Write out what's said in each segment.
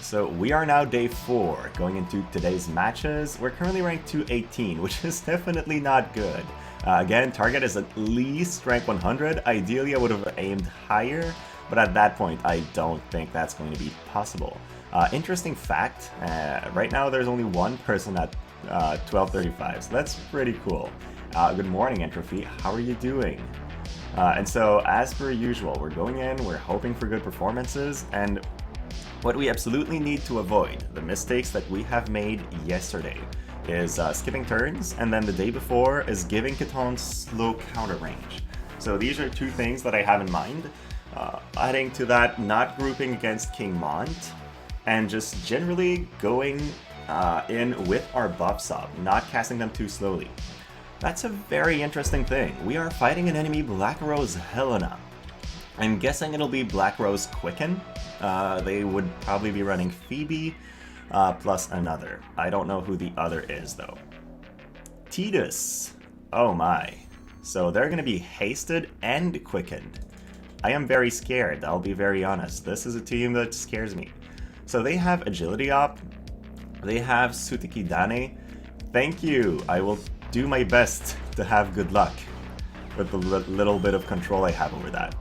So we are now day 4, going into today's matches. We're currently ranked 218, which is definitely not good. Again, target is at least rank 100. Ideally, I would have aimed higher, but at that point, I don't think that's going to be possible. Interesting fact, right now there's only one person at 1235, so that's pretty cool. Good morning, Entropy. How are you doing? And so, as per usual, we're going in, we're hoping for good performances, and what we absolutely need to avoid, the mistakes that we have made yesterday, is skipping turns, and then the day before is giving Kitone slow counter range. So these are two things that I have in mind. Adding to that, not grouping against King Mont, and just generally going in with our buffs up, not casting them too slowly. That's a very interesting thing. We are fighting an enemy Black Rose Helena. I'm guessing it'll be Black Rose Quicken. They would probably be running Phoebe plus another. I don't know who the other is though. Tidus. Oh my. So they're going to be hasted and quickened. I am very scared, I'll be very honest. This is a team that scares me. So they have Agility Up. They have Sutiki Dane. Thank you. I will do my best to have good luck with the little bit of control I have over that.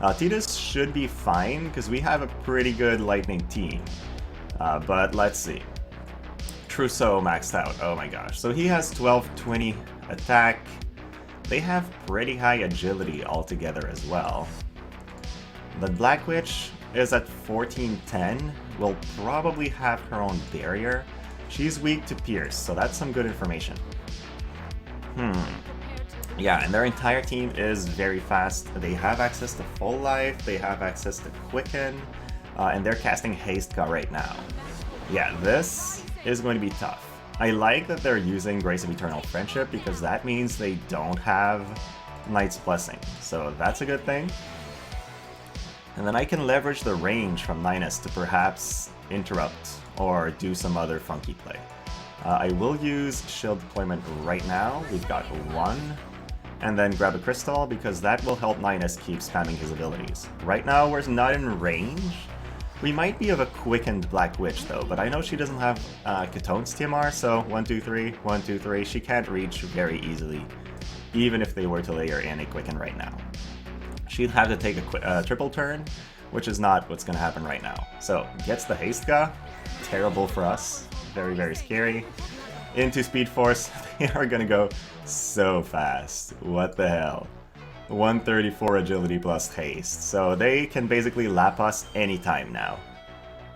Tidus should be fine because we have a pretty good lightning team. But let's see. Trousseau maxed out. Oh my gosh. So he has 1220 attack. They have pretty high agility altogether as well. The Black Witch is at 1410. Will probably have her own barrier. She's weak to Pierce, so that's some good information. Yeah, and their entire team is very fast. They have access to Full Life, they have access to Quicken, and they're casting Haste right now. Yeah, this is going to be tough. I like that they're using Grace of Eternal Friendship because that means they don't have Knight's Blessing, so that's a good thing. And then I can leverage the range from Ninus to perhaps interrupt or do some other funky play. I will use Shield Deployment right now. We've got one. And then grab a Crystal because that will help Ninus keep spamming his abilities. Right now we're not in range. We might be of a quickened Black Witch though, but I know she doesn't have Kitone's TMR, so 1, 2, 3, 1, 2, 3. She can't reach very easily, even if they were to layer in a Quicken right now. She'd have to take a triple turn, which is not what's going to happen right now. So, gets the Haste-Ga. Terrible for us. Very, very scary. Into Speed Force. They are going to go so fast. What the hell? 134 agility plus haste. So they can basically lap us anytime now.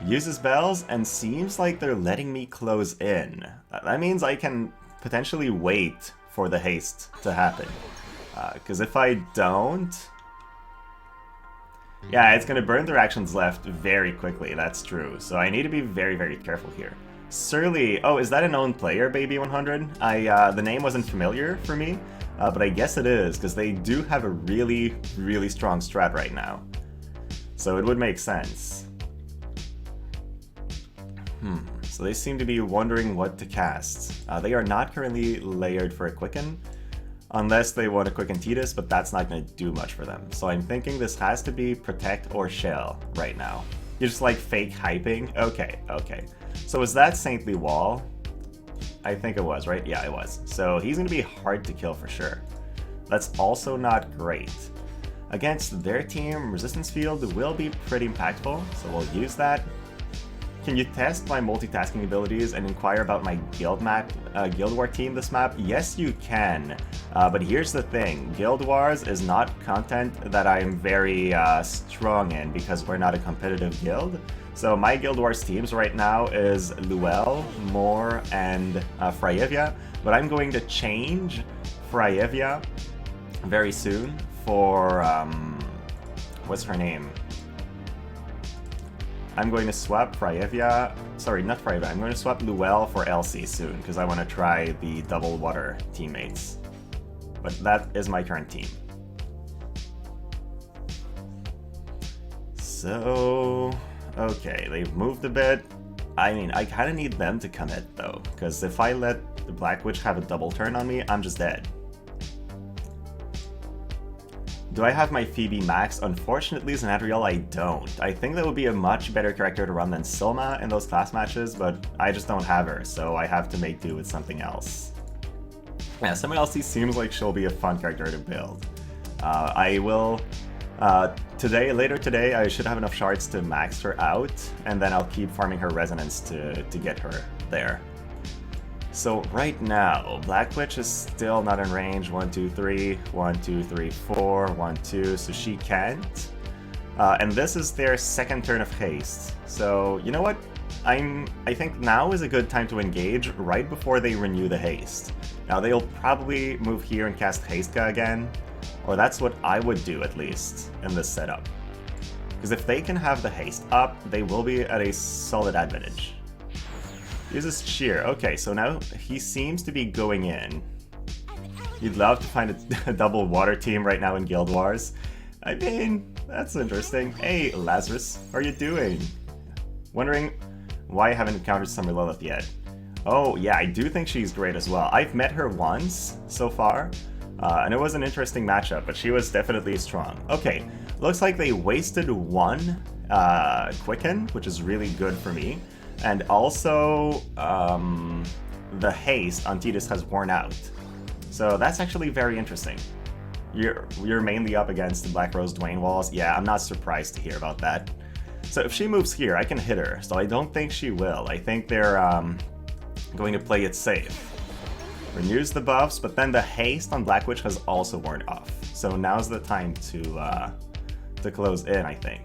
Uses bells and seems like they're letting me close in. That means I can potentially wait for the haste to happen. Because if I don't... Yeah, it's going to burn their actions left very quickly, that's true. So I need to be very, very careful here. Surly, oh, is that a known player, Baby 100? The name wasn't familiar for me, but I guess it is, because they do have a really, really strong strat right now. So it would make sense. So they seem to be wondering what to cast. They are not currently layered for a Quicken, unless they want to Quicken Tidus, but that's not going to do much for them. So I'm thinking this has to be Protect or Shell right now. You're just like fake hyping? Okay, okay. So was that Saintly Wall? I think it was, right? Yeah, it was. So he's going to be hard to kill for sure. That's also not great. Against their team, Resistance Field will be pretty impactful, so we'll use that. Can you test my multitasking abilities and inquire about my guild war team this map? Yes, you can. But here's the thing. Guild Wars is not content that I'm very strong in because we're not a competitive guild. So my Guild Wars teams right now is Luel, Moore, and Freyevia. But I'm going to change Freyevia very soon for... what's her name? I'm going to swap Freyevia, sorry, not Freyevia, I'm going to swap Luel for Elsie soon, because I want to try the double water teammates. But that is my current team. So, okay, they've moved a bit. I mean, I kind of need them to commit though, because if I let the Black Witch have a double turn on me, I'm just dead. Do I have my Phoebe max? Unfortunately, Zanadriel, I don't. I think that would be a much better character to run than Silma in those class matches, but I just don't have her, so I have to make do with something else. Yeah, Summer LC seems like she'll be a fun character to build. I will... later today, I should have enough shards to max her out, and then I'll keep farming her resonance to get her there. So right now, Black Witch is still not in range. 1, 2, 3, 1, 2, 3, 4, 1, 2, so she can't. And this is their second turn of haste. So, you know what? I think now is a good time to engage right before they renew the haste. Now they'll probably move here and cast Hastka again, or that's what I would do at least in this setup. Because if they can have the haste up, they will be at a solid advantage. Uses Cheer. Okay, so now he seems to be going in. You'd love to find a double water team right now in Guild Wars. I mean, that's interesting. Hey, Lazarus, how are you doing? Wondering why I haven't encountered Summer Lilith yet. Oh, yeah, I do think she's great as well. I've met her once so far, and it was an interesting matchup, but she was definitely strong. Okay, looks like they wasted one Quicken, which is really good for me. And also, the haste on Tidus has worn out. So that's actually very interesting. You're mainly up against the Black Rose Dwayne walls. Yeah, I'm not surprised to hear about that. So if she moves here, I can hit her. So I don't think she will. I think they're going to play it safe. Renews the buffs, but then the haste on Black Witch has also worn off. So now's the time to close in, I think.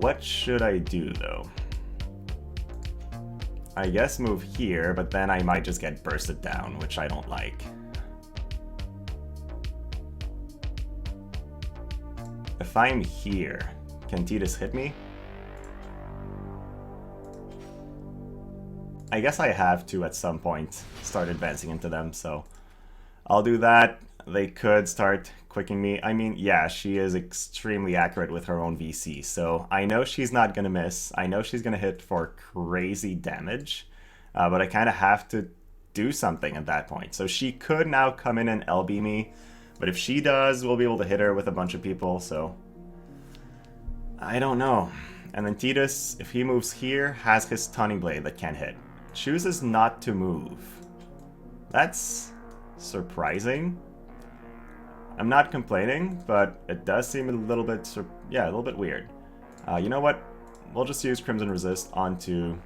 What should I do, though? I guess move here, but then I might just get bursted down, which I don't like. If I'm here, can Tidus hit me? I guess I have to at some point start advancing into them, so I'll do that. They could start quicking me. I mean, yeah, she is extremely accurate with her own VC, so I know she's not going to miss. I know she's going to hit for crazy damage, but I kind of have to do something at that point. So she could now come in and LB me, but if she does, we'll be able to hit her with a bunch of people, so I don't know. And then Tidus, if he moves here, has his Stunning Blade that can hit. Chooses not to move. That's surprising. I'm not complaining, but it does seem a little bit, a little bit weird. You know what? We'll just use Crimson Resist onto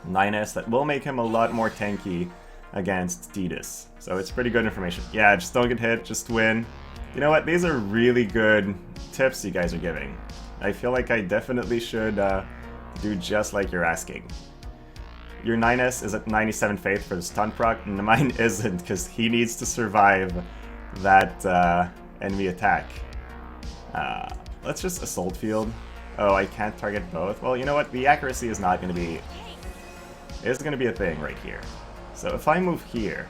9S. That will make him a lot more tanky against Tidus. So it's pretty good information. Yeah, just don't get hit, just win. You know what? These are really good tips you guys are giving. I feel like I definitely should do just like you're asking. Your 9S is at 97 faith for the stun proc, and mine isn't, because he needs to survive that enemy attack. Let's just Assault Field. Oh, I can't target both. Well, you know what? The accuracy is not going to be... It's going to be a thing right here. So if I move here,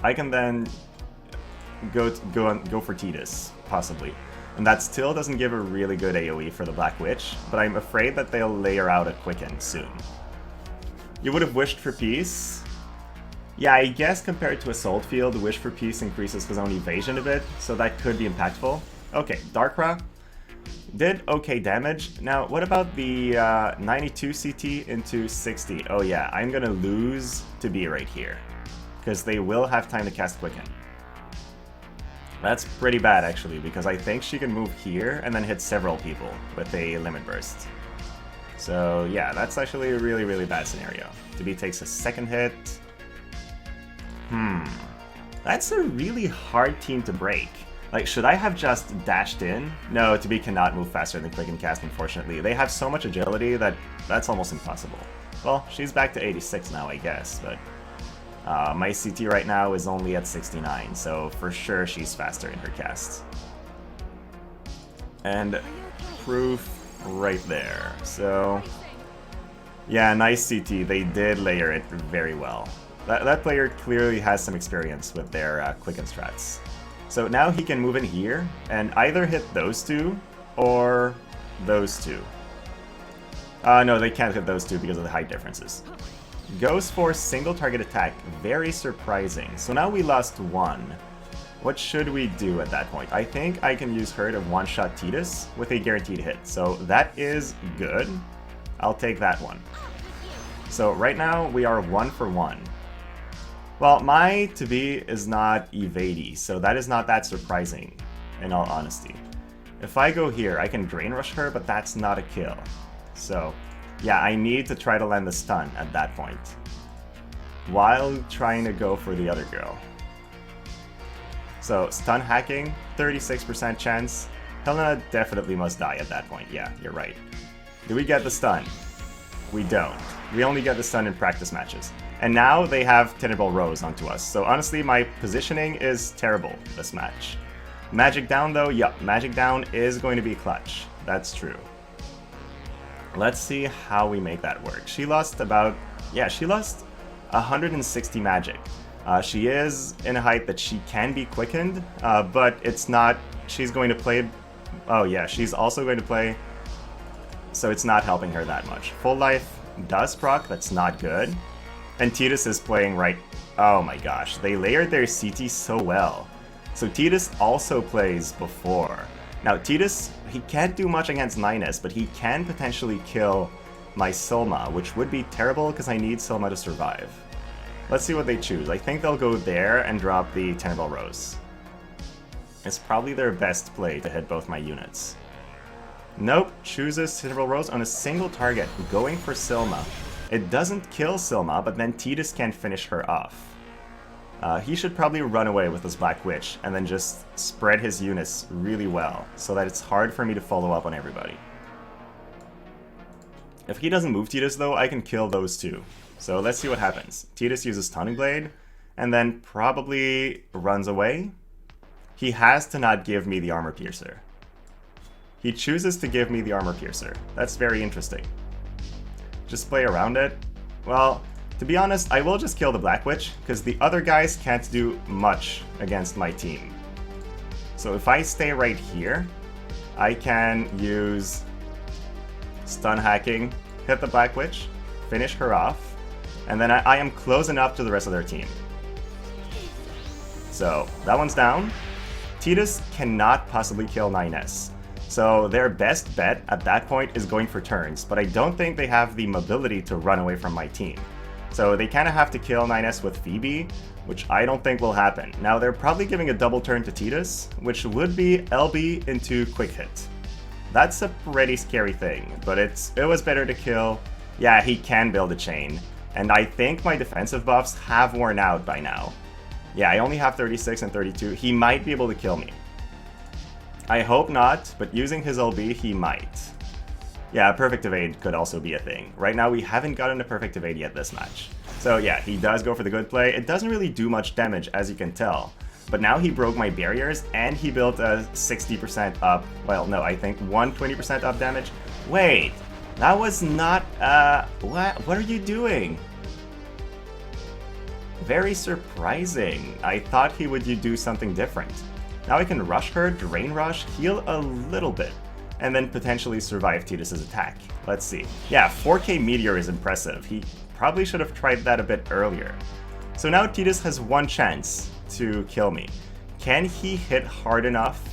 I can then go for Tidus, possibly. And that still doesn't give a really good AoE for the Black Witch, but I'm afraid that they'll layer out a Quicken soon. You would have wished for peace. Yeah, I guess compared to Assault Field, Wish for Peace increases his own evasion a bit, so that could be impactful. Okay, Darkra did okay damage. Now, what about the 92 CT into 60? Oh yeah, I'm gonna lose to be right here, because they will have time to cast Quicken. That's pretty bad, actually, because I think she can move here and then hit several people with a Limit Burst. So yeah, that's actually a really, really bad scenario. Tabi takes a second hit. That's a really hard team to break. Like, should I have just dashed in? No, Tabi cannot move faster than Quicken Cast, unfortunately. They have so much agility that that's almost impossible. Well, she's back to 86 now, I guess, but my CT right now is only at 69, so for sure she's faster in her casts. And proof right there. So yeah, nice CT. They did layer it very well. That player clearly has some experience with their Quicken strats. So now he can move in here and either hit those two or those two. No, they can't hit those two because of the height differences. Goes for single target attack. Very surprising. So now we lost one. What should we do at that point? I think I can use her to one-shot Tidus with a guaranteed hit. So that is good. I'll take that one. So right now we are 1 for 1. Well, my to be is not evadey, so that is not that surprising, in all honesty. If I go here, I can Drain Rush her, but that's not a kill. So, yeah, I need to try to land the stun at that point, while trying to go for the other girl. So, stun hacking, 36% chance. Helena definitely must die at that point. Yeah, you're right. Do we get the stun? We don't. We only get the stun in practice matches. And now they have Tenable Rose onto us. So honestly, my positioning is terrible this match. Magic down though, yup, magic down is going to be clutch. That's true. Let's see how we make that work. She lost about, yeah, she lost 160 magic. She is in a height that she can be quickened, but it's not, she's going to play, oh yeah, she's also going to play, so it's not helping her that much. Full life does proc, that's not good. And Tidus is playing right... Oh my gosh, they layered their CT so well. So Tidus also plays before. Now Tidus, he can't do much against 9S, but he can potentially kill my Sylma, which would be terrible because I need Sylma to survive. Let's see what they choose. I think they'll go there and drop the Tenable Rose. It's probably their best play to hit both my units. Nope, chooses Tenable Rose on a single target, going for Sylma. It doesn't kill Sylma, but then Tidus can't finish her off. He should probably run away with this Black Witch and then just spread his units really well so that it's hard for me to follow up on everybody. If he doesn't move Tidus though, I can kill those two. So let's see what happens. Tidus uses Stunning Blade and then probably runs away. He has to not give me the Armor Piercer. He chooses to give me the Armor Piercer. That's very interesting. Just play around it. Well, to be honest, I will just kill the Black Witch, because the other guys can't do much against my team. So if I stay right here, I can use stun hacking, hit the Black Witch, finish her off, and then I am close enough to the rest of their team. So that one's down. Tidus cannot possibly kill 9S. So their best bet at that point is going for turns, but I don't think they have the mobility to run away from my team. So they kind of have to kill 9S with Phoebe, which I don't think will happen. Now they're probably giving a double turn to Tidus, which would be LB into quick hit. That's a pretty scary thing, but it was better to kill. Yeah, he can build a chain, and I think my defensive buffs have worn out by now. Yeah, I only have 36 and 32. He might be able to kill me. I hope not, but using his LB, he might. Yeah, Perfect Evade could also be a thing. Right now, we haven't gotten a Perfect Evade yet this match. So yeah, he does go for the good play. It doesn't really do much damage, as you can tell. But now he broke my barriers, and he built a 60% up... Well, no, I think 120% up damage. Wait, that was not... What are you doing? Very surprising. I thought he would do something different. Now I can rush her, Drain Rush, heal a little bit, and then potentially survive Tidus' attack. Let's see. Yeah, 4k Meteor is impressive. He probably should have tried that a bit earlier. So now Tidus has one chance to kill me. Can he hit hard enough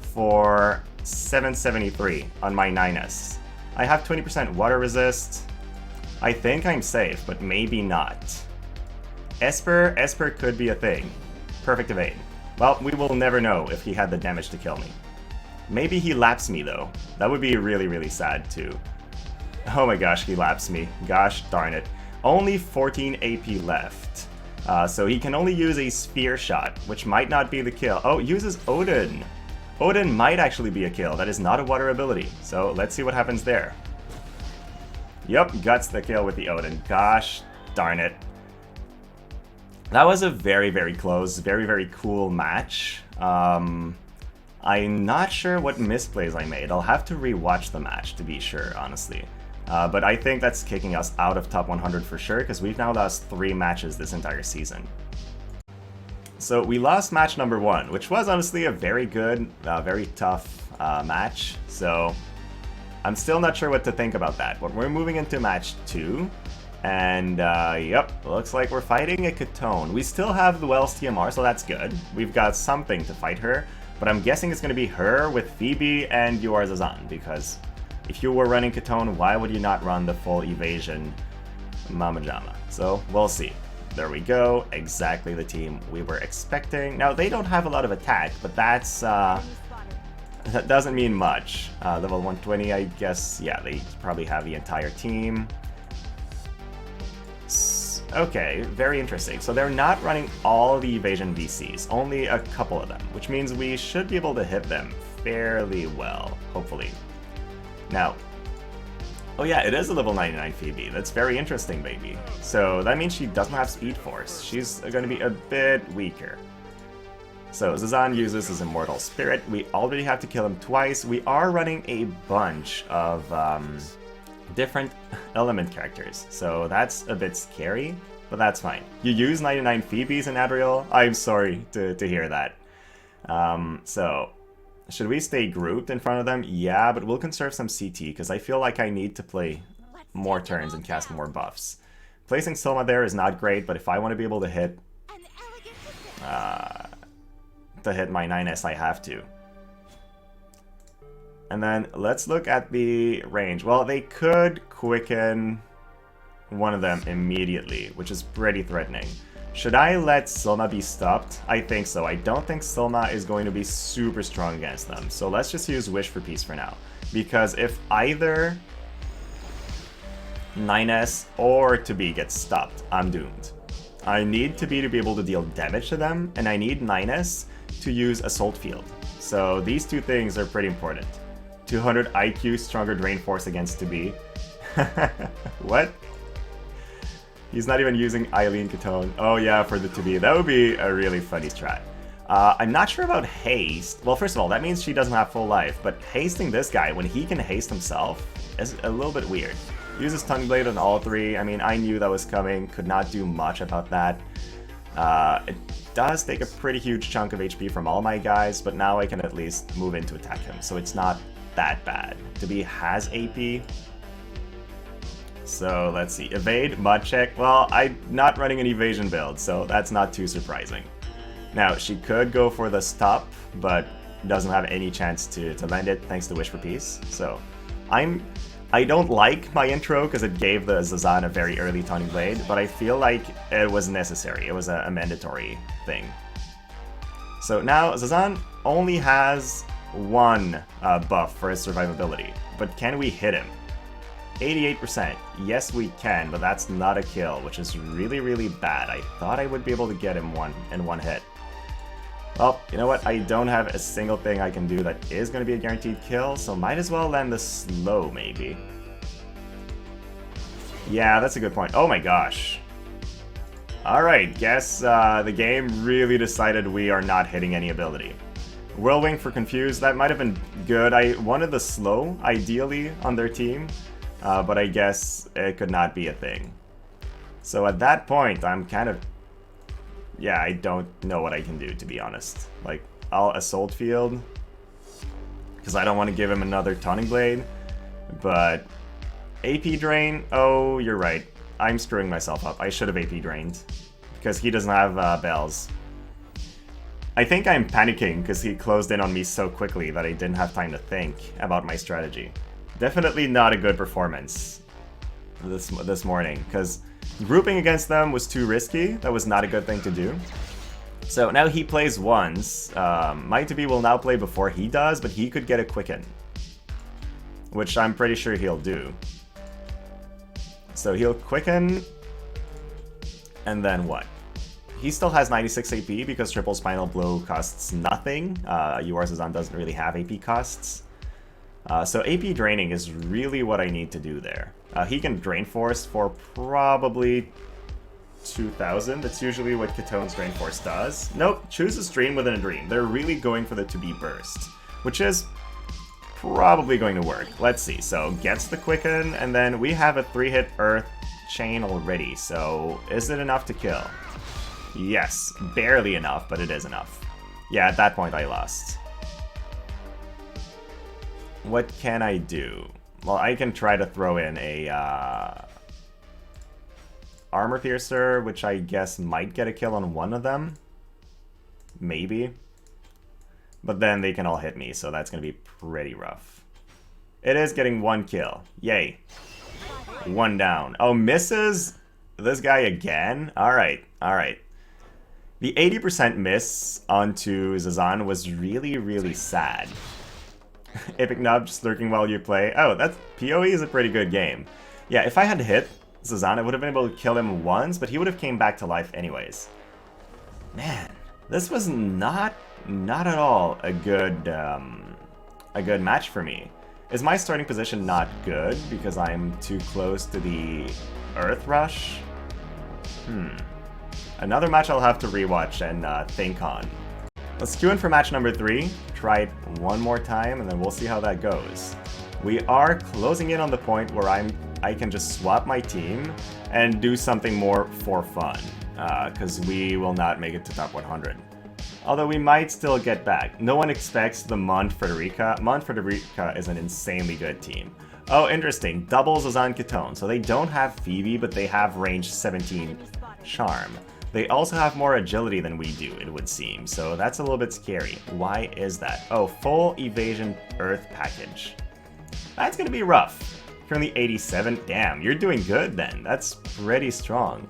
for 773 on my 9S? I have 20% water resist. I think I'm safe, but maybe not. Esper could be a thing. Perfect Evade. Well, we will never know if he had the damage to kill me. Maybe he laps me though. That would be really, really sad too. Oh my gosh, he laps me. Gosh darn it. Only 14 AP left. So he can only use a Spear Shot, which might not be the kill. Oh, uses Odin. Odin might actually be a kill. That is not a water ability. So let's see what happens there. Yep, guts the kill with the Odin. Gosh darn it. That was a very, very close, very, very cool match. I'm not sure what misplays I made. I'll have to rewatch the match to be sure, honestly. But I think that's kicking us out of top 100 for sure, because we've now lost 3 matches this entire season. So we lost match number 1, which was honestly a very good, very tough match. So I'm still not sure what to think about that. But we're moving into match 2. And, yep, looks like we're fighting a Kitone. We still have the Wells TMR, so that's good. We've got something to fight her, but I'm guessing it's going to be her with Phoebe and you are Zazan, because if you were running Kitone, why would you not run the full evasion Mama Jama? So, we'll see. There we go, exactly the team we were expecting. Now, they don't have a lot of attack, but that's, that doesn't mean much. Level 120, I guess, yeah, they probably have the entire team. Okay, very interesting. So they're not running all the evasion VCs, only a couple of them, which means we should be able to hit them fairly well, hopefully. Now, oh yeah, it is a level 99 Phoebe. That's very interesting, baby. So that means she doesn't have Speed Force. She's going to be a bit weaker. So Zazan uses his Immortal Spirit. We already have to kill him twice. We are running a bunch of different element characters, so that's a bit scary, but that's fine. You use 99 Phoebes in Adriel? I'm sorry to hear that. So, should we stay grouped in front of them? Yeah, but we'll conserve some CT, because I feel like I need to play more turns and cast more buffs. Placing Soma there is not great, but if I want to be able to hit my 9S, I have to. And then let's look at the range. Well, they could quicken one of them immediately, which is pretty threatening. Should I let Silma be stopped? I think so. I don't think Silma is going to be super strong against them. So let's just use Wish for Peace for now. Because if either 9S or Tobi gets stopped, I'm doomed. I need Tobi to be able to deal damage to them, and I need 9S to use Assault Field. So these two things are pretty important. 200 IQ, stronger Drain Force against Tobi. What? He's not even using Eileen Kitone. Oh yeah, for the Tobi. That would be a really funny strat. I'm not sure about haste. Well, first of all, that means she doesn't have full life, but hasting this guy when he can haste himself is a little bit weird. Uses Tongue Blade on all three. I mean, I knew that was coming. Could not do much about that. It does take a pretty huge chunk of HP from all my guys, but now I can at least move in to attack him, so it's not that bad. Tobi has AP. So let's see. Evade, Mud Check. Well, I'm not running an evasion build, so that's not too surprising. Now, she could go for the stop, but doesn't have any chance to land it thanks to Wish for Peace. So I don't like my intro because it gave the Zazan a very early Tawny Blade, but I feel like it was necessary. It was a mandatory thing. So now Zazan only has one buff for his survivability, but can we hit him? 88%. Yes, we can, but that's not a kill, which is really, really bad. I thought I would be able to get him in one hit. Well, you know what? I don't have a single thing I can do that is going to be a guaranteed kill, so might as well land the slow, maybe. Yeah, that's a good point. Oh my gosh. Alright, guess the game really decided we are not hitting any ability. Whirlwind for Confused, that might have been good. I wanted the slow, ideally, on their team, but I guess it could not be a thing. So at that point, I'm kind of... yeah, I don't know what I can do, to be honest. Like, I'll Assault Field, because I don't want to give him another Taunting Blade, but AP Drain, oh, you're right. I'm screwing myself up. I should have AP Drained, because he doesn't have bells. I think I'm panicking because he closed in on me so quickly that I didn't have time to think about my strategy. Definitely not a good performance this morning, because grouping against them was too risky. That was not a good thing to do. So now he plays once. My Tobi will now play before he does, but he could get a Quicken, which I'm pretty sure he'll do. So he'll Quicken, and then what? He still has 96 AP because Triple Spinal Blow costs nothing. Zazan doesn't really have AP costs. So AP draining is really what I need to do there. He can Drain Force for probably 2,000. That's usually what Kitone's Drain Force does. Nope, chooses Dream within a Dream. They're really going for the Tobi Burst, which is probably going to work. Let's see. So gets the Quicken, and then we have a 3-hit Earth chain already. So is it enough to kill? Yes, barely enough, but it is enough. Yeah, at that point I lost. What can I do? Well, I can try to throw in a Armor Piercer, which I guess might get a kill on one of them. Maybe. But then they can all hit me, so that's going to be pretty rough. It is getting 1 kill. Yay. 1 down. Oh, misses this guy again? Alright, alright. The 80% miss onto Zazan was really, really sad. Epic Nubs lurking while you play. Oh, that's PoE is a pretty good game. Yeah, if I had hit Zazan, I would have been able to kill him once, but he would have came back to life anyways. Man, this was not at all a good match for me. Is my starting position not good because I'm too close to the Earth Rush? Another match I'll have to rewatch and think on. Let's queue in for match number 3. Try it one more time, and then we'll see how that goes. We are closing in on the point where I can just swap my team and do something more for fun, because we will not make it to top 100. Although we might still get back. No one expects the Mont Frederica. Mont Frederica is an insanely good team. Oh, interesting. Double Zazan Kitone. So they don't have Phoebe, but they have range 17 charm. They also have more agility than we do, it would seem. So that's a little bit scary. Why is that? Oh, full evasion earth package. That's going to be rough. Currently 87. Damn, you're doing good then. That's pretty strong.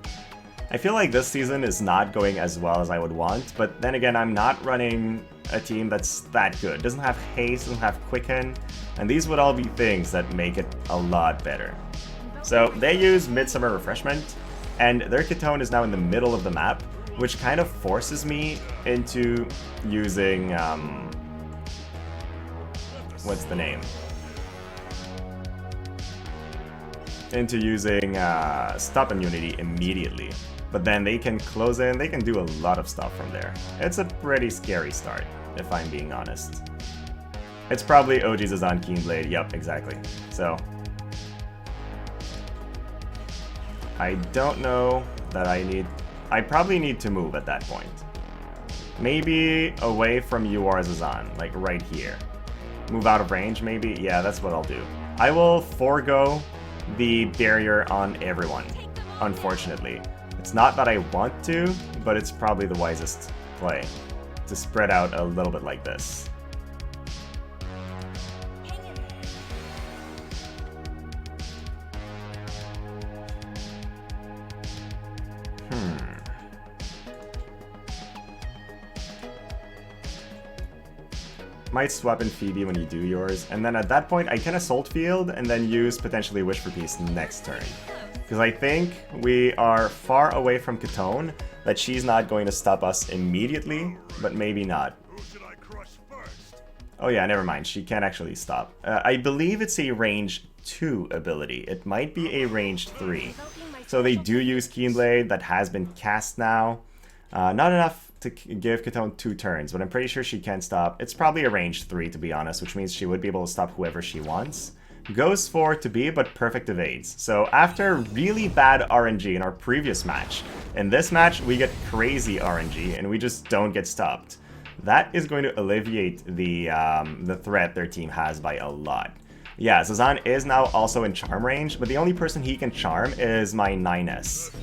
I feel like this season is not going as well as I would want, but then again, I'm not running a team that's that good. Doesn't have haste, doesn't have quicken, and these would all be things that make it a lot better. So they use Midsummer Refreshment, and their Kitone is now in the middle of the map, which kind of forces me into using, what's the name? Into using Stop Immunity immediately. But then they can close in, they can do a lot of stuff from there. It's a pretty scary start, if I'm being honest. It's probably OG Zazan Keenblade, yep, exactly. So, I don't know that I probably need to move at that point. Maybe away from you or Zazan, like right here. Move out of range, maybe? Yeah, that's what I'll do. I will forego the barrier on everyone, unfortunately. It's not that I want to, but it's probably the wisest play to spread out a little bit like this. Might swap in Phoebe when you do yours, and then at that point I can Assault Field and then use potentially Wish for Peace next turn. Because I think we are far away from Kitone, that she's not going to stop us immediately, but maybe not. Oh yeah, never mind, she can't actually stop. I believe it's a range 2 ability. It might be a range 3. So they do use Keenblade, that has been cast now. Not enough to give Kitone 2 turns, but I'm pretty sure she can stop. It's probably a range 3 to be honest, which means she would be able to stop whoever she wants. Goes for to be, but perfect evades. So after really bad RNG in our previous match, in this match we get crazy RNG and we just don't get stopped. That is going to alleviate the threat their team has by a lot. Yeah, Zazan is now also in charm range, but the only person he can charm is my 9S.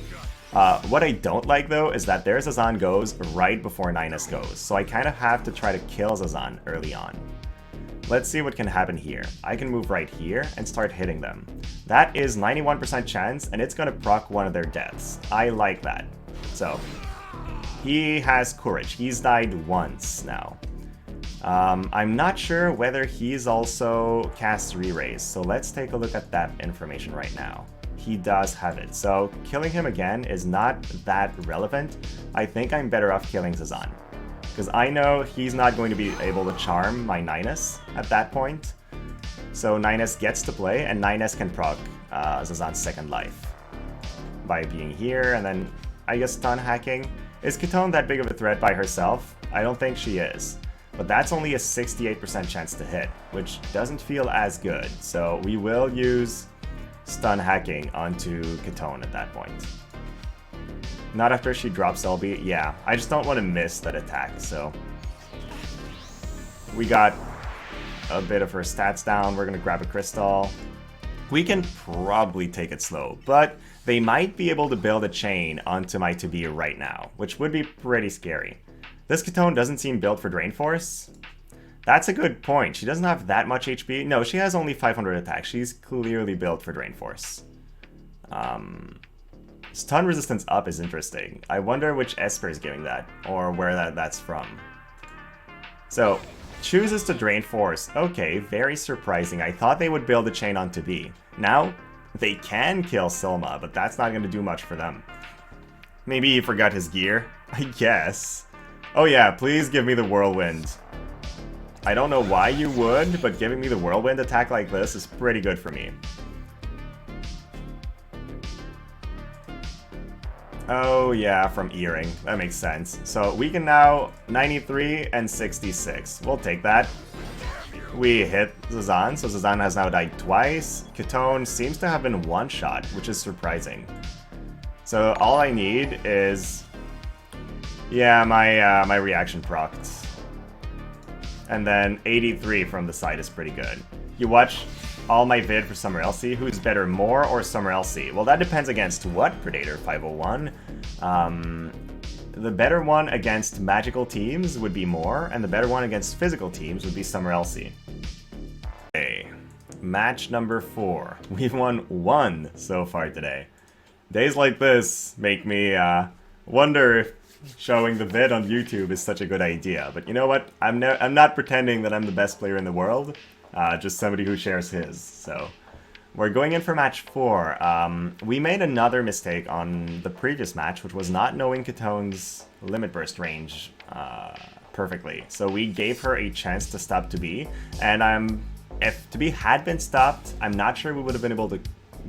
What I don't like though is that their Zazan goes right before 9S goes, so I kind of have to try to kill Zazan early on. Let's see what can happen here. I can move right here and start hitting them. That is 91% chance, and it's gonna proc one of their deaths. I like that. So, he has courage. He's died once now. I'm not sure whether he's also cast Re-Raise, so let's take a look at that information right now. He does have it, so killing him again is not that relevant. I think I'm better off killing Zazan, because I know he's not going to be able to charm my 9S at that point. So 9S gets to play, and 9S can proc Zazan's second life by being here, and then I guess stun hacking. Is Kitone that big of a threat by herself? I don't think she is. But that's only a 68% chance to hit, which doesn't feel as good. So we will use stun hacking onto Kitone at that point. Not after she drops LB. Yeah, I just don't want to miss that attack, so we got a bit of her stats down. We're going to grab a crystal. we can probably take it slow, but they might be able to build a chain onto my to be right now, which would be pretty scary. This Kitone doesn't seem built for Drain Force. That's a good point. She doesn't have that much HP. No, she has only 500 attack. She's clearly built for Drain Force. Stun resistance up is interesting. I wonder which Esper is giving that, or where that's from. So, chooses to Drain Force. Okay, very surprising. I thought they would build a chain onto B. Now, they can kill Silma, but that's not going to do much for them. Maybe he forgot his gear? I guess. Oh yeah, please give me the Whirlwind. I don't know why you would, but giving me the Whirlwind attack like this is pretty good for me. Oh yeah, from Earring. That makes sense. So we can now 93 and 66. We'll take that. We hit Zazan, so Zazan has now died twice. Kitone seems to have been one-shot, which is surprising. So all I need is... yeah, my reaction procced. And then 83 from the side is pretty good. You watch all my vid for Summer Elsie. Who's better, Moore or Summer Elsie? Well, that depends against what Predator 501. The better one against magical teams would be Moore, and the better one against physical teams would be Summer Elsie. Okay, match number 4. We've won 1 so far today. Days like this make me wonder if showing the vid on YouTube is such a good idea. But you know what? I'm not pretending that I'm the best player in the world. Just somebody who shares his. So we're going in for match 4. We made another mistake on the previous match, which was not knowing Kitone's limit burst range perfectly. So we gave her a chance to stop to be, and if to be had been stopped, I'm not sure we would have been able to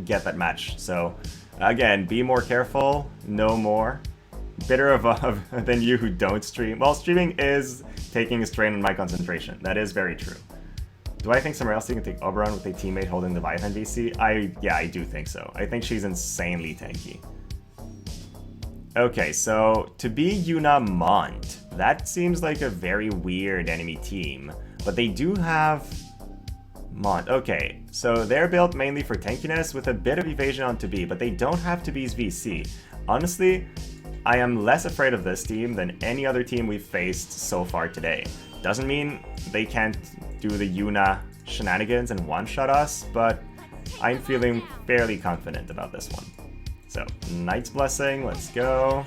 get that match. So again, be more careful, know more. Bitter than you who don't stream. Well, streaming is taking a strain on my concentration. That is very true. Do I think Summer Elsie can take Oberon with a teammate holding the Leviathan VC? Yeah, I do think so. I think she's insanely tanky. Okay, so to be Yuna Mont, that seems like a very weird enemy team. But they do have Mont. Okay, so they're built mainly for tankiness with a bit of evasion on to be, but they don't have to be's VC. Honestly, I am less afraid of this team than any other team we've faced so far today. Doesn't mean they can't do the Yuna shenanigans and one-shot us, but I'm feeling fairly confident about this one. So, Knight's Blessing, let's go.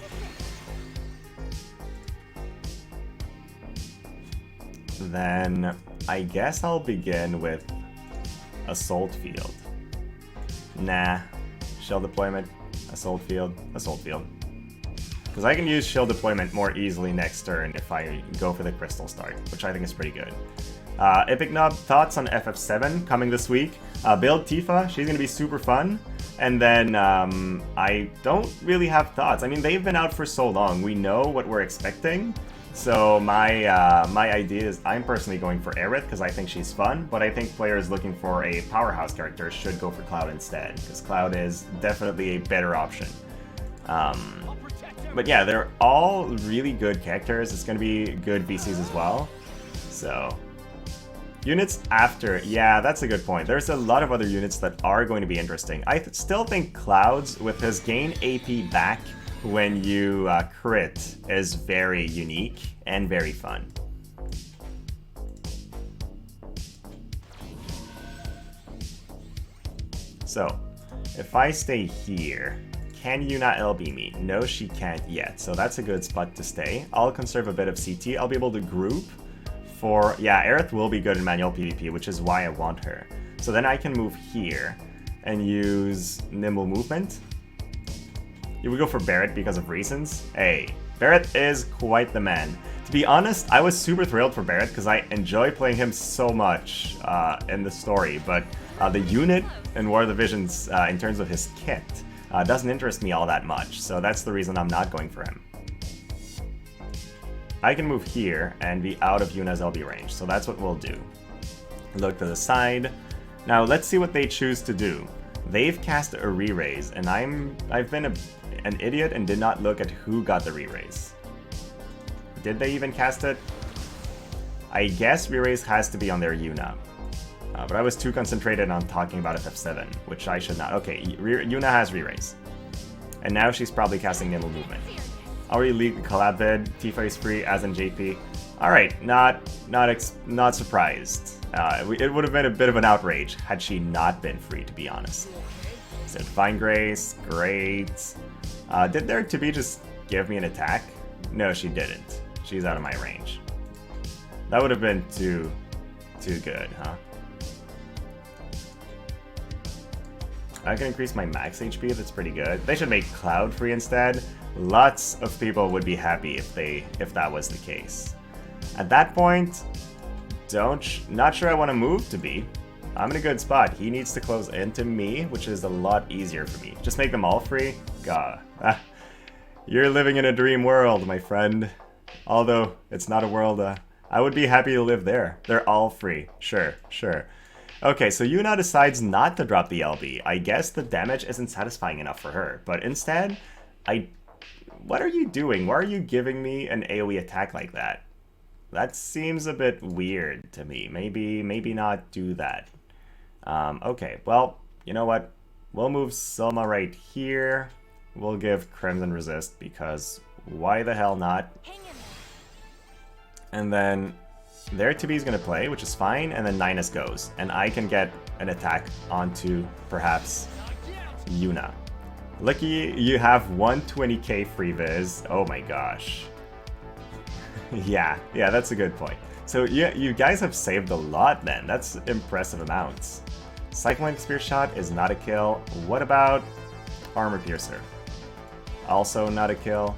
Then, I guess I'll begin with Assault Field. Nah, Shell Deployment, Assault Field, Assault Field. Because I can use shield deployment more easily next turn if I go for the crystal start, which I think is pretty good. Epic Nub, thoughts on FF7 coming this week? Build Tifa, she's going to be super fun. And then I don't really have thoughts. I mean, they've been out for so long. We know what we're expecting. So my idea is I'm personally going for Aerith because I think she's fun. But I think players looking for a powerhouse character should go for Cloud instead, because Cloud is definitely a better option. But yeah, they're all really good characters. It's going to be good VCs as well. So, units after. Yeah, that's a good point. There's a lot of other units that are going to be interesting. I still think Clouds, with his gain AP back when you crit, is very unique and very fun. So, if I stay here... Can Yuna LB me? No, she can't yet, so that's a good spot to stay. I'll conserve a bit of CT. I'll be able to group for... yeah, Aerith will be good in manual PvP, which is why I want her. So then I can move here and use Nimble Movement. You would go for Barret because of reasons. Hey, Barret is quite the man. To be honest, I was super thrilled for Barret because I enjoy playing him so much in the story, but the unit in War of the Visions, in terms of his kit, doesn't interest me all that much, so that's the reason I'm not going for him. I can move here and be out of Yuna's LB range, so that's what we'll do. Look to the side. Now let's see what they choose to do. They've cast a re-raise, and I've been an idiot and did not look at who got the re-raise. Did they even cast it? I guess re-raise has to be on their Yuna. But I was too concentrated on talking about FF7, which I should not. Okay, Yuna has re-raise. And now she's probably casting Nimble Movement. Already leaked the collab vid. Tifa is free, as in JP. Alright, not surprised. It would have been a bit of an outrage had she not been free, to be honest. So Divine Grace, great. Did there to be just give me an attack? No, she didn't. She's out of my range. That would have been too good, huh? I can increase my max HP, that's pretty good. They should make Cloud free instead. Lots of people would be happy if that was the case. At that point, not sure I want to move to B. I'm in a good spot. He needs to close into me, which is a lot easier for me. Just make them all free? God. You're living in a dream world, my friend. Although, it's not a world, I would be happy to live there. They're all free. Sure. Okay, so Yuna decides not to drop the LB. I guess the damage isn't satisfying enough for her. But instead, what are you doing? Why are you giving me an AoE attack like that? That seems a bit weird to me. Maybe not do that. Okay, well, you know what? We'll move Selma right here. We'll give Crimson Resist, because why the hell not? And then their to is going to play, which is fine, and then Ninus goes. And I can get an attack onto, perhaps, Yuna. Lucky you have 120k free viz. Oh my gosh. yeah, that's a good point. So you guys have saved a lot then. That's impressive amounts. Cyclone Spear Shot is not a kill. What about Armor Piercer? Also not a kill.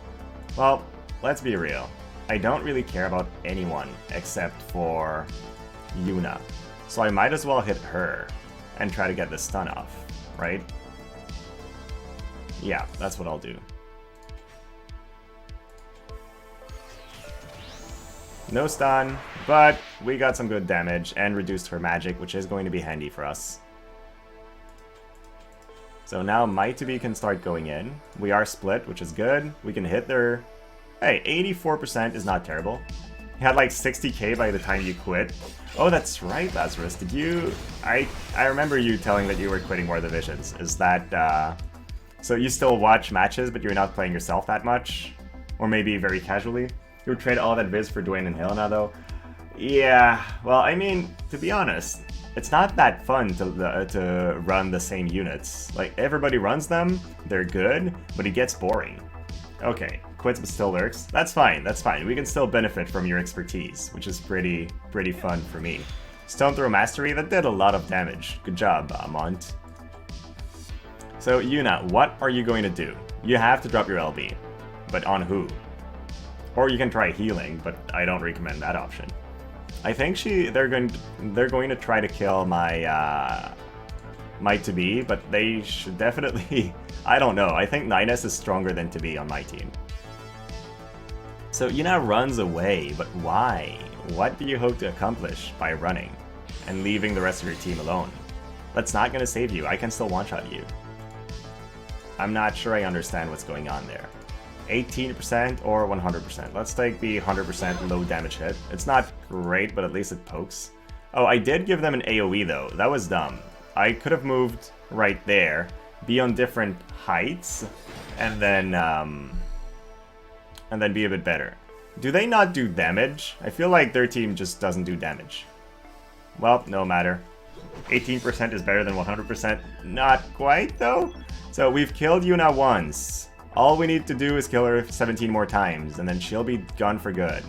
Well, let's be real. I don't really care about anyone except for Yuna. So I might as well hit her and try to get the stun off, right? Yeah, that's what I'll do. No stun, but we got some good damage and reduced her magic, which is going to be handy for us. So now Might to Be can start going in. We are split, which is good. We can hit their... Hey, 84% is not terrible. You had like 60k by the time you quit. Oh, that's right, Lazarus. Did you... I remember you telling that you were quitting War of the Visions. Is that... So you still watch matches, but you're not playing yourself that much? Or maybe very casually? You would trade all that viz for Dwayne and Helena, though? Yeah, well, I mean, to be honest, it's not that fun to run the same units. Like, everybody runs them, they're good, but it gets boring. Okay, quits but still lurks. That's fine, that's fine. We can still benefit from your expertise, which is pretty fun for me. Stone Throw Mastery, that did a lot of damage. Good job, Mont. So, Yuna, what are you going to do? You have to drop your LB. But on who? Or you can try healing, but I don't recommend that option. I think they're going to try to kill my Might to Be, but they should definitely... I don't know. I think Ninus is stronger than to be on my team. So Yuna runs away, but why? What do you hope to accomplish by running and leaving the rest of your team alone? That's not going to save you. I can still one-shot you. I'm not sure I understand what's going on there. 18% or 100%. Let's take the 100% low damage hit. It's not great, but at least it pokes. Oh, I did give them an AoE though. That was dumb. I could have moved right there, be on different heights, and then be a bit better. Do they not do damage? I feel like their team just doesn't do damage. Well, no matter. 18% is better than 100%. Not quite though. So we've killed Yuna once. All we need to do is kill her 17 more times, and then she'll be gone for good.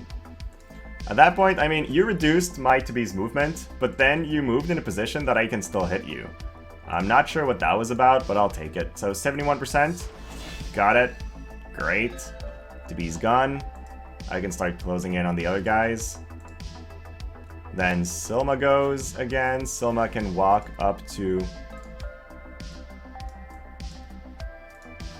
At that point, I mean, you reduced my to be's movement, but then you moved in a position that I can still hit you. I'm not sure what that was about, but I'll take it. So 71%. Got it. Great. To be's gone. I can start closing in on the other guys. Then Silma goes again. Silma can walk up to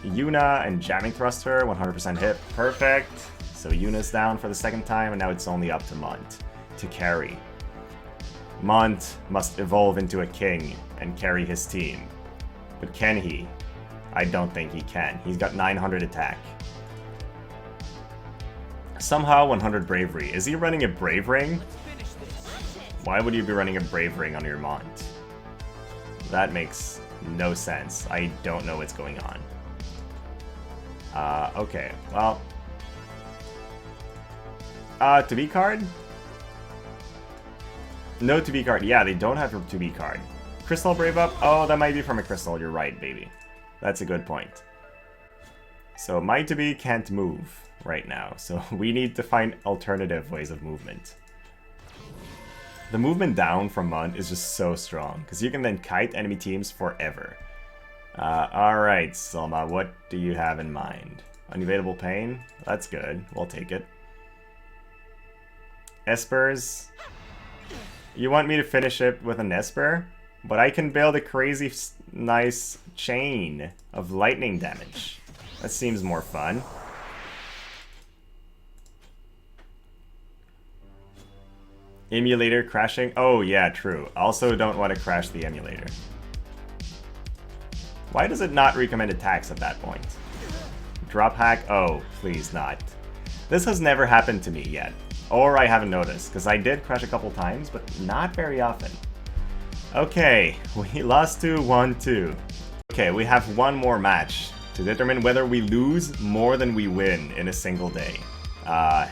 Yuna and jamming thrust her, 100% hit, perfect. So Yuna's down for the second time, and now it's only up to Mont to carry. Mont must evolve into a king and carry his team. But can he? I don't think he can. He's got 900 attack. Somehow 100 bravery. Is he running a brave ring? Why would you be running a Brave Ring on your Mont? That makes no sense. I don't know what's going on. Okay, well... to be card? No to be card. Yeah, they don't have a to be card. Crystal Brave Up? Oh, that might be from a crystal. You're right, baby. That's a good point. So my to be can't move right now, so we need to find alternative ways of movement. The movement down from Mont is just so strong, because you can then kite enemy teams forever. Alright, Selma, what do you have in mind? Unavailable Pain? That's good. We'll take it. Espers? You want me to finish it with an Esper? But I can build a crazy nice chain of lightning damage. That seems more fun. Emulator crashing? Oh yeah, true. Also don't want to crash the emulator. Why does it not recommend attacks at that point? Drop hack? Oh, please not. This has never happened to me yet. Or I haven't noticed, because I did crash a couple times, but not very often. Okay, we lost to 1-2. Okay, we have one more match to determine whether we lose more than we win in a single day.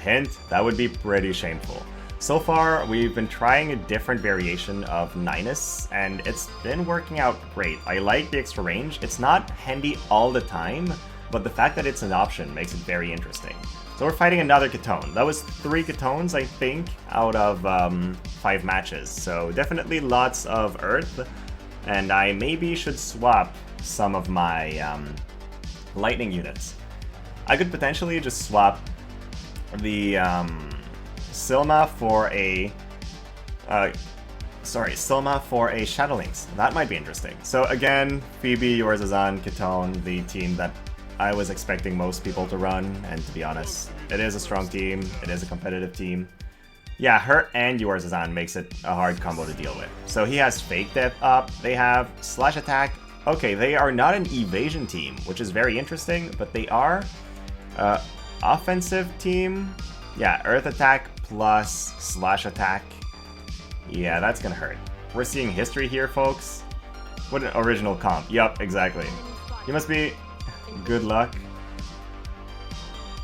Hint, that would be pretty shameful. So far, we've been trying a different variation of Ninus, and it's been working out great. I like the extra range. It's not handy all the time, but the fact that it's an option makes it very interesting. So we're fighting another Kitone. That was 3 Kitones, I think, out of 5 matches. So definitely lots of Earth, and I maybe should swap some of my lightning units. I could potentially just swap the Silma for a Silma for a Shadowlings. That might be interesting. So again, Phoebe, or Zazan, Kitone, the team that I was expecting most people to run, and to be honest, it is a strong team, it is a competitive team. Yeah, her and yours Zazan makes it a hard combo to deal with. So he has Fake Death up, they have Slash Attack. Okay, they are not an evasion team, which is very interesting, but they are offensive team. Yeah, Earth Attack plus Slash Attack. Yeah, that's gonna hurt. We're seeing history here, folks. What an original comp. Yup, exactly. You must be... Good luck.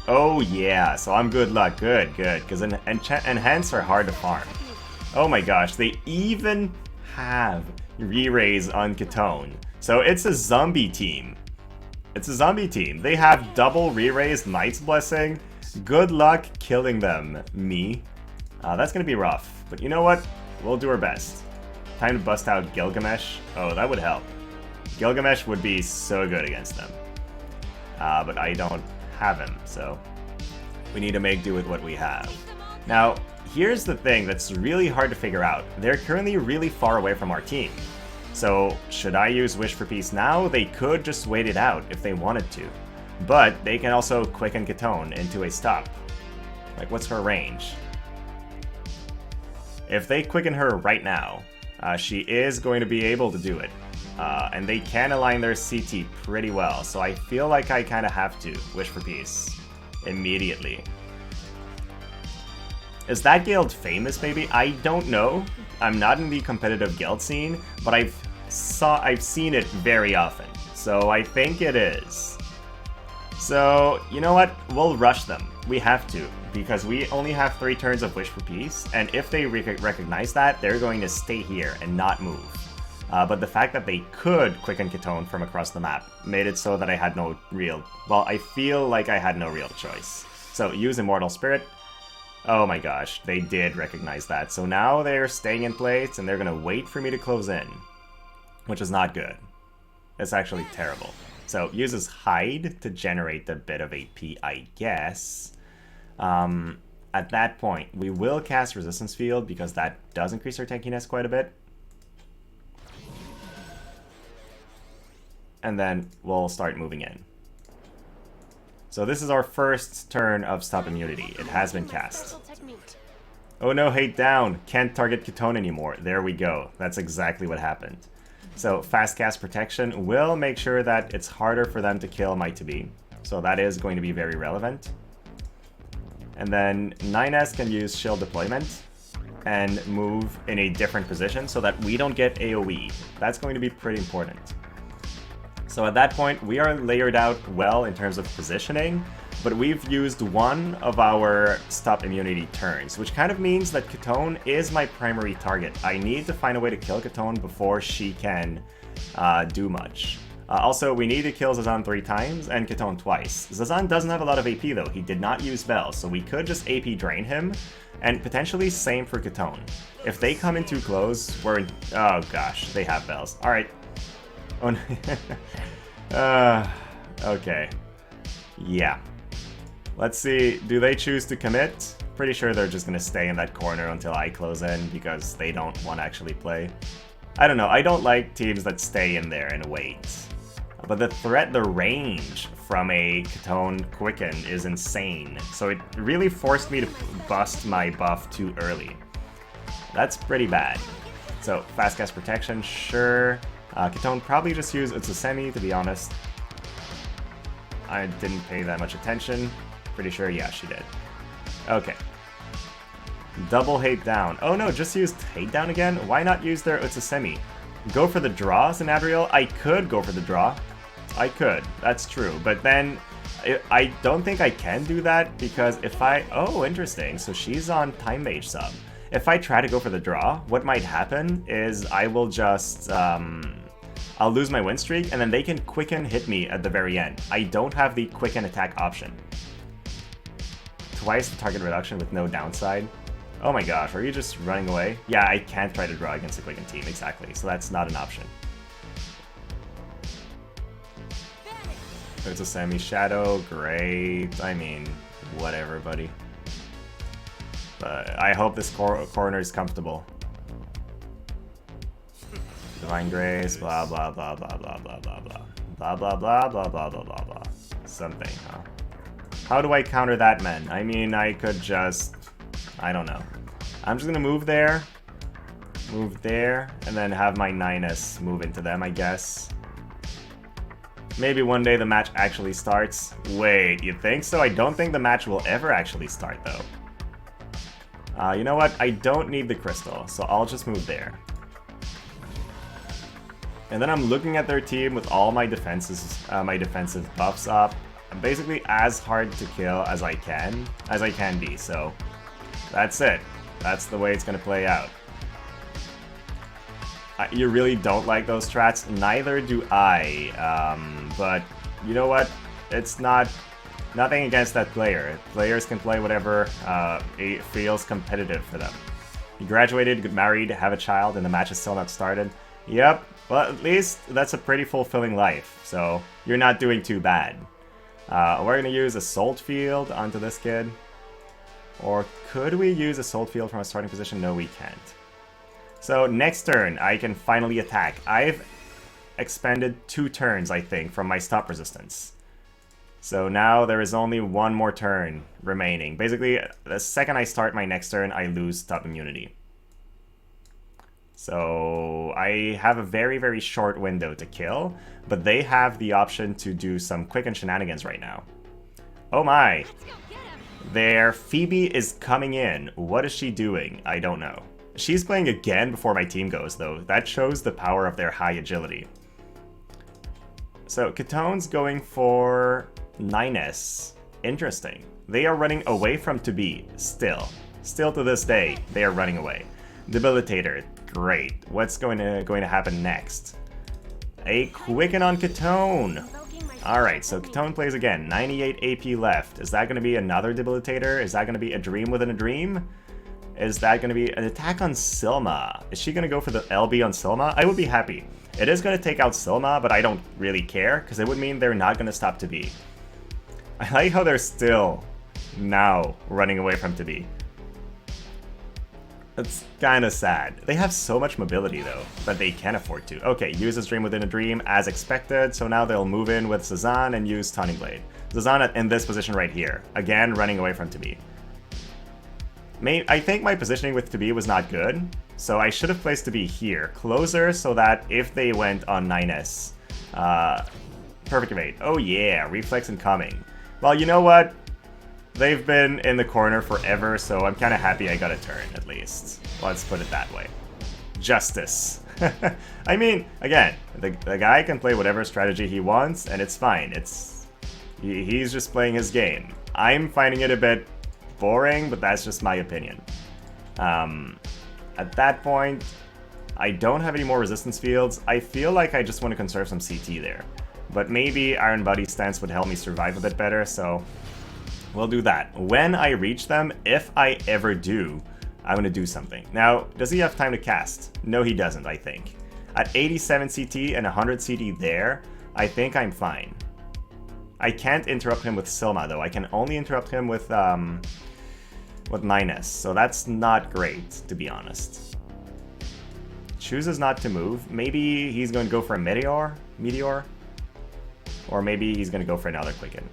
Oh yeah, so I'm good luck. Good, good. Because enhance are hard to farm. Oh my gosh, they even have re-raise on Kitone. So it's a zombie team. It's a zombie team. They have double re-raise Knight's Blessing. Good luck killing them, me. That's gonna be rough. But you know what? We'll do our best. Time to bust out Gilgamesh. Oh, that would help. Gilgamesh would be so good against them. But I don't have him, so we need to make do with what we have. Now, here's the thing that's really hard to figure out. They're currently really far away from our team. So, should I use Wish for Peace now? They could just wait it out if they wanted to. But they can also quicken Kitone into a stop. Like, what's her range? If they quicken her right now, she is going to be able to do it. And they can align their CT pretty well, so I feel like I kind of have to Wish for Peace immediately. Is that guild famous, maybe? I don't know. I'm not in the competitive guild scene, but I've seen it very often, so I think it is. So, you know what? We'll rush them. We have to, because we only have 3 turns of Wish for Peace, and if they recognize that, they're going to stay here and not move. But the fact that they could quicken Kitone from across the map made it so that I had no real... Well, I feel like I had no real choice. So, use Immortal Spirit. Oh my gosh, they did recognize that. So now they're staying in place, and they're going to wait for me to close in. Which is not good. It's actually terrible. So, uses Hide to generate a bit of AP, I guess. At that point, we will cast Resistance Field, because that does increase our tankiness quite a bit. And then we'll start moving in. So this is our first turn of Stop Immunity. It has been cast. Oh no, hate down. Can't target Kitone anymore. There we go. That's exactly what happened. So fast cast protection will make sure that it's harder for them to kill my to be. So that is going to be very relevant. And then 9S can use shield deployment. and move in a different position so that we don't get AoE. That's going to be pretty important. So at that point, we are layered out well in terms of positioning, but we've used one of our stop immunity turns, which kind of means that Kitone is my primary target. I need to find a way to kill Kitone before she can do much. Also, we need to kill Zazan 3 times and Kitone twice. Zazan doesn't have a lot of AP though, he did not use bells, so we could just AP drain him, and potentially same for Kitone. If they come in too close, we're in... Oh gosh, they have bells. Alright. Oh, okay. Yeah. Let's see, do they choose to commit? Pretty sure they're just gonna stay in that corner until I close in because they don't want to actually play. I don't know, I don't like teams that stay in there and wait. But the range from a Kitone Quicken is insane. So it really forced me to bust my buff too early. That's pretty bad. So, fast cast protection, sure. Kitone probably just used Utsusemi, to be honest. I didn't pay that much attention. Pretty sure, yeah, she did. Okay. Double hate down. Oh no, just used hate down again? Why not use their Utsusemi? Go for the draw, Zenadriel? I could go for the draw. I could, that's true. But then, I don't think I can do that because if I... Oh, interesting. So she's on Time Mage sub. If I try to go for the draw, what might happen is I will just... I'll lose my win streak, and then they can quicken hit me at the very end. I don't have the quicken attack option. Twice the target reduction with no downside. Oh my gosh, are you just running away? Yeah, I can't try to draw against a quicken team, exactly. So that's not an option. There's a semi-shadow, great. I mean, whatever, buddy. But I hope this corner is comfortable. Divine Grace, blah blah blah blah blah blah blah blah. Blah blah blah blah blah blah blah blah. Something, huh? How do I counter that, man? I mean, I could just... I don't know. I'm just gonna move there, and then have my 9S move into them, I guess. Maybe one day the match actually starts. Wait, you think so? I don't think the match will ever actually start, though. You know what? I don't need the crystal, so I'll just move there. And then I'm looking at their team with all my defenses, my defensive buffs up. I'm basically as hard to kill as I can be, so that's it. That's the way it's gonna play out. You really don't like those strats? Neither do I, but you know what? It's nothing against that player. Players can play whatever feels competitive for them. You graduated, get married, have a child, and the match is still not started. Yep, well at least that's a pretty fulfilling life, so you're not doing too bad. We're gonna use Assault Field onto this kid. Or could we use Assault Field from a starting position? No, we can't. So next turn, I can finally attack. I've expended 2 turns, I think, from my stop resistance. So now there is only one more turn remaining. Basically, the second I start my next turn, I lose stop immunity. So I have a very, very short window to kill, but they have the option to do some quicken shenanigans right now. Oh my! Their Phoebe is coming in. What is she doing? I don't know. She's playing again before my team goes, though. That shows the power of their high agility. So, Kitone's going for 9S. Interesting. They are running away from to be, still. Still to this day, they are running away. Debilitator, great. What's going to happen next? A Quicken on Kitone! Alright, so Kitone plays again. 98 AP left. Is that going to be another Debilitator? Is that going to be a Dream within a Dream? Is that going to be an attack on Silma? Is she going to go for the LB on Silma? I would be happy. It is going to take out Silma, but I don't really care, because it would mean they're not going to stop to be. I like how they're still now running away from to be. It's kind of sad. They have so much mobility, though, that they can afford to. Okay, use this Dream within a Dream as expected, so now they'll move in with Zazan and use Taunting Blade. Zazan in this position right here. Again, running away from to be. I think my positioning with to be was not good, so I should have placed to be here. Closer, so that if they went on 9S... perfect evade. Oh yeah, reflex incoming. Well, you know what? they've been in the corner forever, so I'm kind of happy I got a turn, at least. Let's put it that way. Justice. I mean, again, the guy can play whatever strategy he wants, and it's fine. He's just playing his game. I'm finding it a bit boring, but that's just my opinion. At that point, I don't have any more resistance fields. I feel like I just want to conserve some CT there. But maybe Iron Buddy stance would help me survive a bit better, so we'll do that. When I reach them, if I ever do, I'm going to do something. Now, does he have time to cast? No, he doesn't, I think. At 87 CT and 100 CT there, I think I'm fine. I can't interrupt him with Silma, though. I can only interrupt him with 9S, so that's not great, to be honest. Chooses not to move. Maybe he's going to go for a Meteor? Or maybe he's going to go for another Quicken.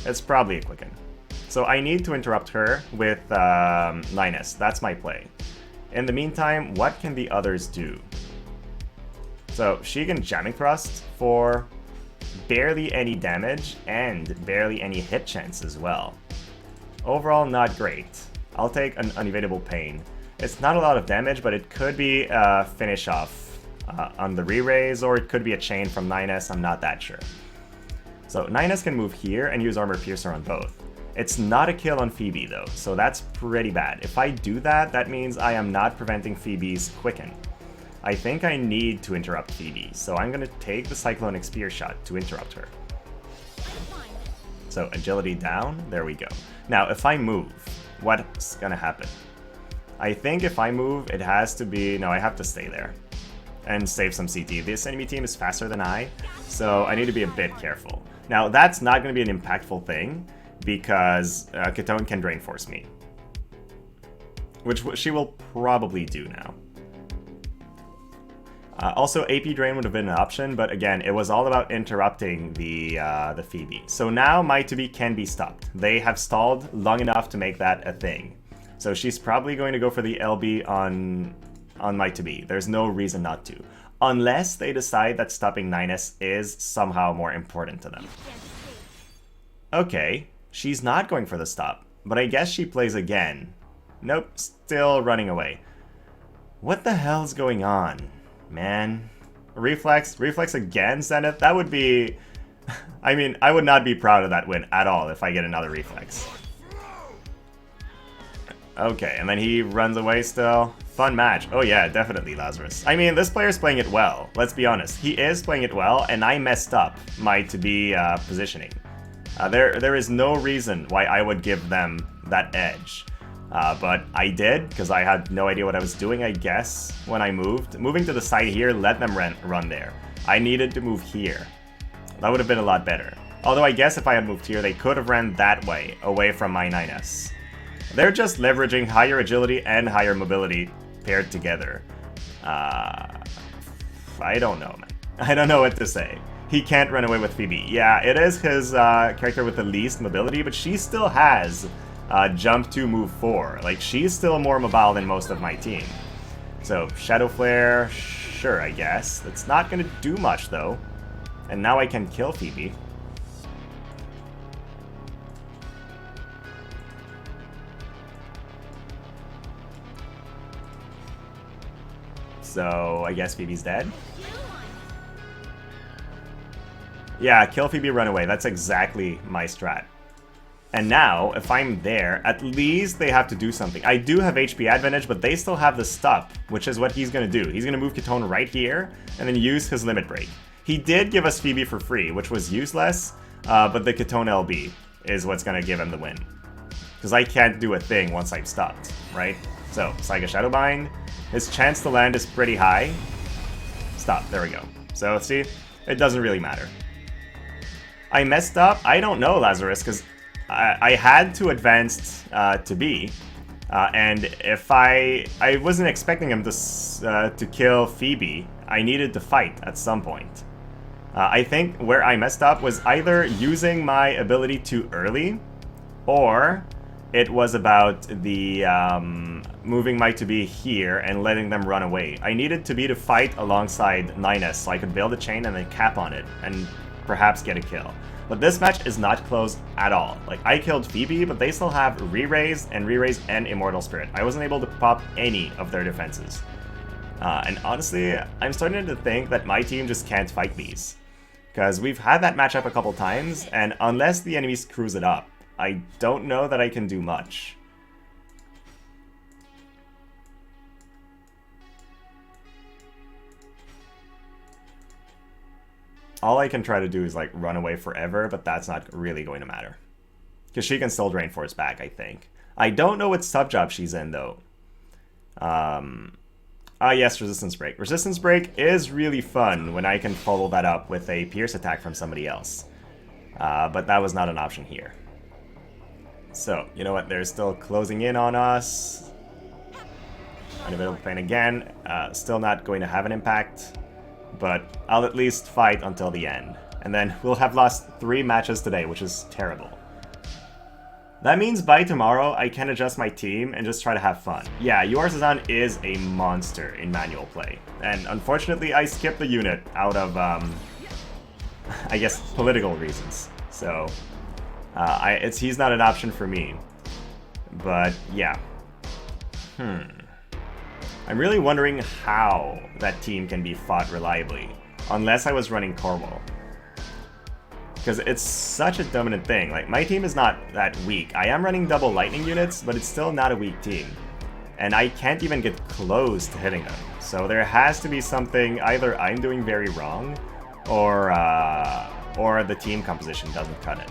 It's probably a Quicken. So I need to interrupt her with 9S. That's my play. In the meantime, what can the others do? So she can Jamming Thrust for barely any damage and barely any hit chance as well. Overall, not great. I'll take an Unevadable Pain. It's not a lot of damage, but it could be a finish off on the re-raise, or it could be a chain from 9S, I'm not that sure. So 9S can move here and use Armor Piercer on both. It's not a kill on Phoebe though, so that's pretty bad. If I do that, that means I am not preventing Phoebe's Quicken. I think I need to interrupt Phoebe, so I'm going to take the Cyclonic Spear Shot to interrupt her. So agility down, there we go. Now if I move, what's going to happen? I think if I move, it has to be... No, I have to stay there and save some CT. This enemy team is faster than I, so I need to be a bit careful. Now that's not going to be an impactful thing, because Kitone can Drain Force me. Which she will probably do now. Also, AP Drain would have been an option, but again, it was all about interrupting the Phoebe. So now my WOTV can be stopped. They have stalled long enough to make that a thing. So she's probably going to go for the LB on my WOTV. There's no reason not to. Unless they decide that stopping 9S is somehow more important to them. Okay, she's not going for the stop, but I guess she plays again. Nope, still running away. What the hell's going on? Man, reflex again, Zenith? That would be... I mean, I would not be proud of that win at all if I get another reflex. Okay, and then he runs away still. Fun match. Oh yeah, definitely, Lazarus. I mean, this player's playing it well, let's be honest. He is playing it well, and I messed up my to-be positioning. There is no reason why I would give them that edge. But I did, because I had no idea what I was doing, I guess, when I moved. Moving to the side here, let them run there. I needed to move here. That would have been a lot better. Although I guess if I had moved here, they could have ran that way, away from my 9S. They're just leveraging higher agility and higher mobility paired together. I don't know, man. I don't know what to say. He can't run away with Phoebe. Yeah, it is his character with the least mobility, but she still has... jump 2, move 4. Like, she's still more mobile than most of my team. So, Shadow Flare, sure, I guess. That's not gonna do much, though. And now I can kill Phoebe. So, I guess Phoebe's dead? Yeah, kill Phoebe, run away. That's exactly my strat. And now, if I'm there, at least they have to do something. I do have HP advantage, but they still have the stop, which is what he's going to do. He's going to move Kitone right here, and then use his Limit Break. He did give us Phoebe for free, which was useless, but the Kitone LB is what's going to give him the win. Because I can't do a thing once I'm stopped, right? So, Saiga Shadowbind. His chance to land is pretty high. Stop, there we go. So, see, it doesn't really matter. I messed up? I don't know, Lazarus, because... I had to advance to B, and if I wasn't expecting him to kill Phoebe, I needed to fight at some point. I think where I messed up was either using my ability too early, or it was about the moving my to-be here and letting them run away. I needed to-be to fight alongside 9S so I could build a chain and then cap on it, and perhaps get a kill. But this match is not close at all. Like, I killed Phoebe, but they still have Re-Raise and Immortal Spirit. I wasn't able to pop any of their defenses. And honestly, I'm starting to think that my team just can't fight these. Because we've had that matchup a couple times, and unless the enemy screws it up, I don't know that I can do much. All I can try to do is, like, run away forever, but that's not really going to matter. Because she can still drain force back, I think. I don't know what sub-job she's in, though. Yes, Resistance Break. Resistance Break is really fun when I can follow that up with a Pierce attack from somebody else. But that was not an option here. So, you know what? They're still closing in on us. Unavailable plane again. Still not going to have an impact. But I'll at least fight until the end. And then we'll have lost 3 matches today, which is terrible. That means by tomorrow, I can adjust my team and just try to have fun. Yeah, Zazan is a monster in manual play. And unfortunately, I skipped the unit out of, I guess, political reasons. So, he's not an option for me. But, yeah. I'm really wondering how that team can be fought reliably, unless I was running Cornwall. Because it's such a dominant thing. Like, my team is not that weak. I am running double lightning units, but it's still not a weak team. And I can't even get close to hitting them. So there has to be something either I'm doing very wrong, or the team composition doesn't cut it.